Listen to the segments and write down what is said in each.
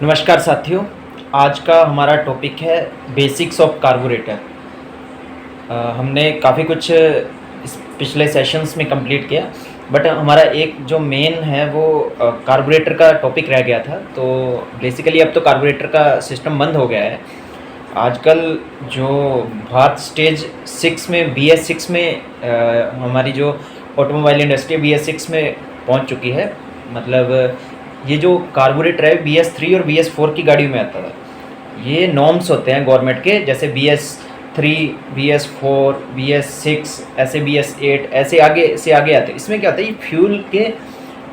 नमस्कार साथियों। आज का हमारा टॉपिक है बेसिक्स ऑफ कार्बोरेटर। हमने काफ़ी कुछ इस पिछले सेशंस में कंप्लीट किया, बट हमारा एक जो मेन है वो कार्बोरेटर का टॉपिक रह गया था। तो बेसिकली अब तो कार्बोरेटर का सिस्टम बंद हो गया है। आजकल जो भारत स्टेज 6 में BS6 में हमारी जो ऑटोमोबाइल इंडस्ट्री BS6 में पहुंच चुकी है। मतलब ये जो कार्बोरेटर है BS3 और BS4 की गाड़ियों में आता था। ये नॉर्म्स होते हैं गवर्नमेंट के, जैसे BS3, BS4, BS6, ऐसे BS8, ऐसे आगे से आगे आते हैं। इसमें क्या होता है, ये फ्यूल के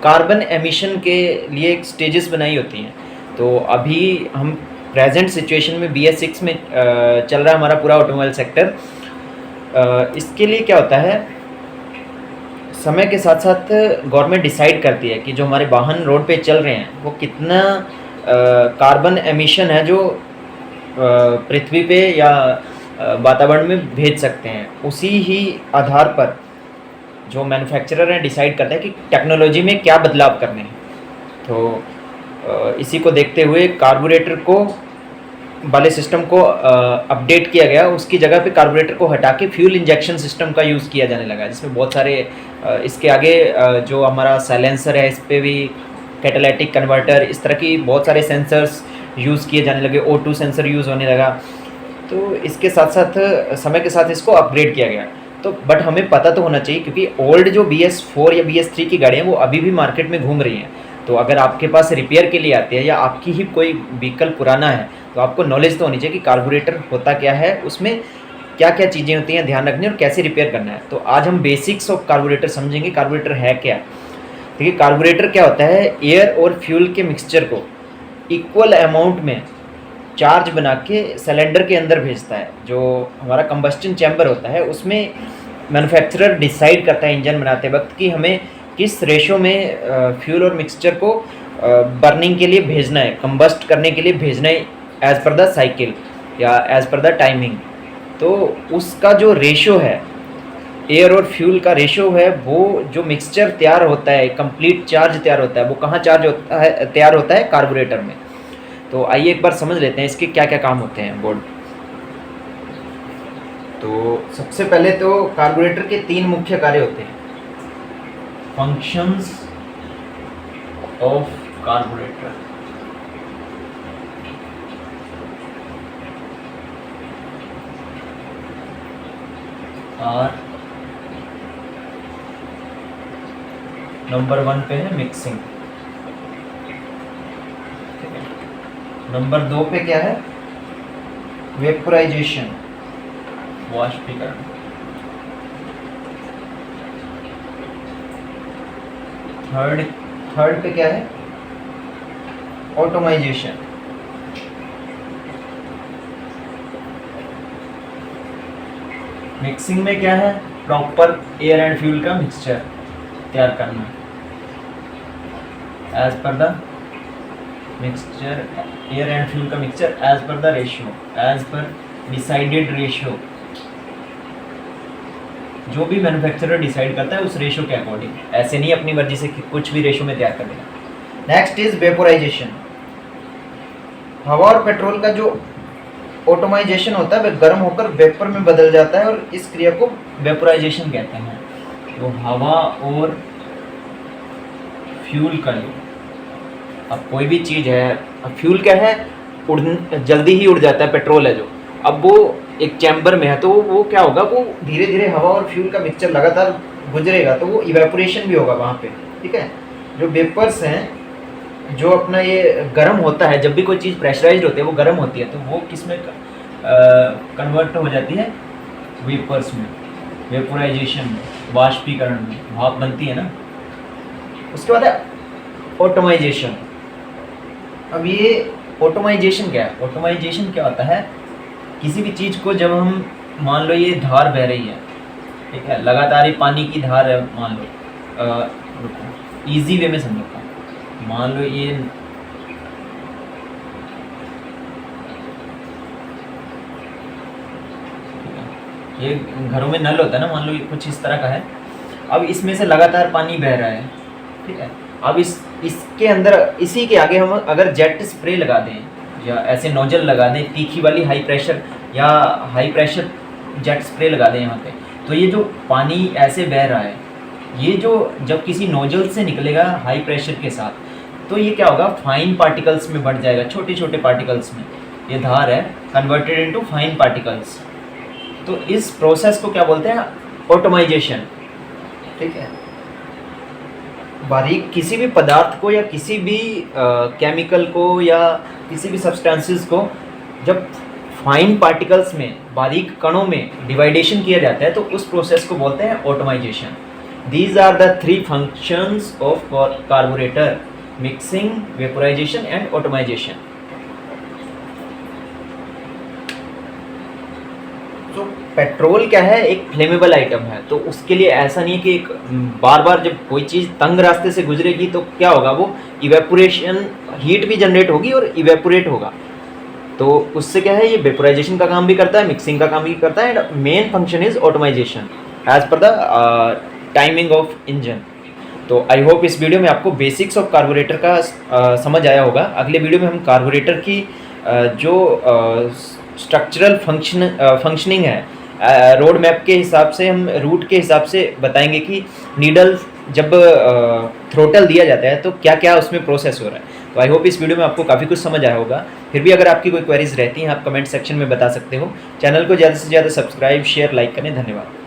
कार्बन एमिशन के लिए एक स्टेजेस बनाई होती हैं। तो अभी हम प्रेजेंट सिचुएशन में BS6 में चल रहा है हमारा पूरा ऑटोमोबाइल सेक्टर। इसके लिए क्या होता है, समय के साथ साथ गवर्नमेंट डिसाइड करती है कि जो हमारे वाहन रोड पे चल रहे हैं वो कितना कार्बन एमिशन है जो पृथ्वी पे या वातावरण में भेज सकते हैं। उसी ही आधार पर जो मैन्युफैक्चरर हैं डिसाइड करते हैं कि टेक्नोलॉजी में क्या बदलाव करने हैं। तो इसी को देखते हुए कार्बोरेटर को वाले सिस्टम को अपडेट किया गया। उसकी जगह पे कार्बोरेटर को हटा के फ्यूल इंजेक्शन सिस्टम का यूज़ किया जाने लगा, जिसमें बहुत सारे इसके आगे जो हमारा साइलेंसर है इस पर भी कैटालिटिक कन्वर्टर, इस तरह की बहुत सारे सेंसर्स यूज़ किए जाने लगे। O2 सेंसर यूज़ होने लगा। तो इसके साथ साथ समय के साथ इसको अपग्रेड किया गया। तो बट हमें पता तो होना चाहिए, क्योंकि ओल्ड जो BS4 या BS3 की गाड़ियाँ वो अभी भी मार्केट में घूम रही हैं। तो अगर आपके पास रिपेयर के लिए आती है या आपकी ही कोई व्हीकल पुराना है, तो आपको नॉलेज तो होनी चाहिए कि कार्बोरेटर होता क्या है, उसमें क्या क्या चीज़ें होती हैं ध्यान रखनी और कैसे रिपेयर करना है। तो आज हम बेसिक्स ऑफ कार्बोरेटर समझेंगे। कार्बोरेटर है क्या। देखिए, कार्बोरेटर क्या होता है, एयर और फ्यूल के मिक्सचर को इक्वल अमाउंट में चार्ज बना के सिलेंडर के अंदर भेजता है। जो हमारा कंबस्टन चैम्बर होता है उसमें मैन्युफैक्चरर डिसाइड करता है इंजन बनाते वक्त कि हमें किस रेशो में फ्यूल और मिक्सचर को बर्निंग के लिए भेजना है, कंबस्ट करने के लिए भेजना है, एज़ पर द साइकिल या एज़ पर द टाइमिंग। तो उसका जो रेशो है, एयर और फ्यूल का रेशो है, वो जो मिक्सचर तैयार होता है, कंप्लीट चार्ज तैयार होता है, वो कहाँ चार्ज होता है, तैयार होता है कार्बोरेटर में। तो आइए एक बार समझ लेते हैं इसके क्या क्या काम होते हैं बोर्ड। तो सबसे पहले तो कार्बोरेटर के 3 मुख्य कार्य होते हैं। Functions of carburettor. और नंबर 1 पे है मिक्सिंग। नंबर 2 पे क्या है, वेपोराइजेशन, वाष्पीकरण। थर्ड पे क्या है, ऑटोमाइजेशन। मिक्सिंग में क्या है, प्रॉपर एयर एंड फ्यूल का मिक्सचर तैयार करना as per the mixture, air and fuel का mixture as per the ratio, as per decided ratio. जो भी मैन्युफैक्चरर डिसाइड करता है उस रेशियो के अकॉर्डिंग, ऐसे नहीं अपनी मर्जी से कुछ भी रेशियो में तैयार कर देगा। Next is vaporisation. हवा और पेट्रोल का जो ऑटोमाइजेशन होता है वह गर्म होकर वेपर में बदल जाता है और इस क्रिया को वेपोराइजेशन कहते हैं। तो हवा और फ्यूल का जो, अब कोई भी चीज़ है, अब फ्यूल क्या है, जल्दी ही उड़ जाता है, पेट्रोल है जो, अब वो एक चैम्बर में है तो वो क्या होगा, वो धीरे धीरे हवा और फ्यूल का मिक्सचर लगातार गुजरेगा तो वो इवेपोरेशन भी होगा वहाँ पे। ठीक है। जो वेपर्स हैं, जो अपना ये गर्म होता है, जब भी कोई चीज़ प्रेशराइज्ड होती है वो गर्म होती है, तो वो किस में कन्वर्ट हो जाती है, वेपर्स में, वेपोराइजेशन में, वाष्पीकरण में, भाप बनती है ना। उसके बाद है ऑटोमाइजेशन। अब ये ऑटोमाइजेशन क्या है, ऑटोमाइजेशन क्या होता है, किसी भी चीज़ को जब हम, मान लो ये धार बह रही है, ठीक है, लगातार ये पानी की धार है, मान लो, इजी वे में समझता हूँ, मान लो ये घरों में नल होता है ना, मान लो ये कुछ इस तरह का है। अब इसमें से लगातार पानी बह रहा है, ठीक है, अब इसके अंदर इसी के आगे हम अगर जेट स्प्रे लगा दें या ऐसे नोजल लगा दें, तीखी वाली हाई प्रेशर या हाई प्रेशर जेट स्प्रे लगा दें यहाँ पे, तो ये जो पानी ऐसे बह रहा है, ये जो जब किसी नोजल से निकलेगा हाई प्रेशर के साथ, तो ये क्या होगा, फाइन पार्टिकल्स में बढ़ जाएगा, छोटे छोटे पार्टिकल्स में। ये धार है कन्वर्टेड इनटू फाइन पार्टिकल्स। तो इस प्रोसेस को क्या बोलते हैं, ऑटोमाइजेशन। ठीक है, बारीक किसी भी पदार्थ को या किसी भी केमिकल को या किसी भी सब्सटेंसेस को जब फाइन पार्टिकल्स में, बारीक कणों में डिवाइडेशन किया जाता है, तो उस प्रोसेस को बोलते हैं atomization. These are the 3 functions of carburettor: mixing, vaporization and atomization. तो पेट्रोल क्या है, एक फ्लेमेबल आइटम है, तो उसके लिए ऐसा नहीं है कि एक बार बार जब कोई चीज़ तंग रास्ते से गुजरेगी तो क्या होगा, वो इवेपोरेशन, हीट भी जनरेट होगी और इवेपोरेट होगा। तो उससे क्या है, ये वेपोराइजेशन का काम भी करता है, मिक्सिंग का काम भी करता है, and main function is atomization as per the timing of engine. तो आई होप इस वीडियो में आपको बेसिक्स ऑफ कार्बोरेटर का समझ आया होगा। अगले वीडियो में हम कार्बोरेटर की जो स्ट्रक्चरल फंक्शनिंग है, रोड मैप के हिसाब से, हम रूट के हिसाब से बताएंगे कि नीडल जब थ्रोटल दिया जाता है तो क्या क्या उसमें प्रोसेस हो रहा है। तो आई होप इस वीडियो में आपको काफ़ी कुछ समझ आया होगा। फिर भी अगर आपकी कोई क्वेरीज रहती हैं, आप कमेंट सेक्शन में बता सकते हो। चैनल को ज़्यादा से ज़्यादा सब्सक्राइब, शेयर, लाइक करें। धन्यवाद।